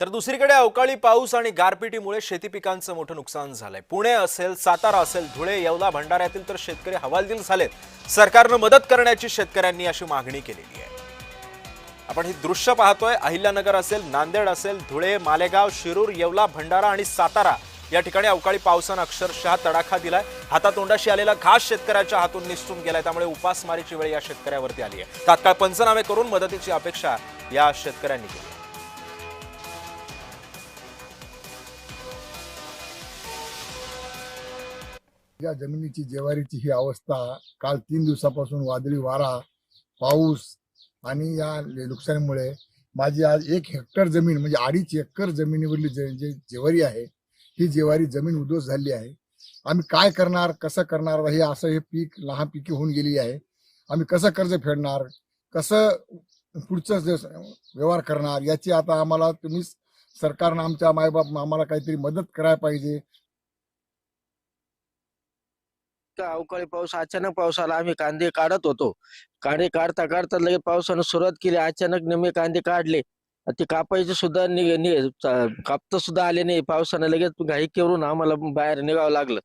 तर दुसरीकडे अवकाळी पाऊस आणि गारपिटीमुळे शेती पिकांचं मोठं नुकसान झालंय। पुणे असेल, सातारा असेल, धुळे, येवला, भंडाऱ्यातील तर शेतकरी हवालदिल झालेत। सरकारनं मदत करण्याची शेतकऱ्यांनी अशी मागणी केलेली आहे। आपण ही दृश्य पाहतोय। अहिल्यानगर असेल, नांदेड असेल, धुळे, मालेगाव, शिरूर, येवला, भंडारा आणि सातारा या ठिकाणी अवकाळी पावसानं अक्षरशः तडाखा दिलाय। हातातोंडाशी आलेला घास शेतकऱ्याच्या हातून निसटून गेलाय, त्यामुळे उपासमारीची वेळ या शेतकऱ्यावरती आली आहे। तात्काळ पंचनामे करून मदतीची अपेक्षा या शेतकऱ्यांनी केली आहे। या जमिनीची जेवारीची ही अवस्था काल 3 दिवसापासून वादळी वारा, पाऊस आणि या नुकसानीमुळे माझी आज 1 हेक्टर जमीन म्हणजे 2.5 एकर जमिनीवरली जे जेवारी आहे ही जेवारी जमीन उद्ध्वस्त झाली आहे। आम्ही काय करणार, कसं करणार, हे असं हे पीक लहान पिके होऊन गेली आहे। आम्ही कसं कर्ज फेडणार, कसं पुढचं व्यवहार करणार, याची आता आम्हाला तुम्ही सरकारनं आमच्या मायबाप आम्हाला काहीतरी मदत करायला पाहिजे। अवकाळी पाऊस, अचानक पाऊस आला। आम्ही कांदे काढत होतो। कांदे काढता काढता लगेच पावसानं सुरुवात केली। अचानक निम्मे कांदे काढले, ते कापायचे सुद्धा कापता सुद्धा आले नाही। पावसानं लगेच घाई करून आम्हाला बाहेर निघावं लागलं।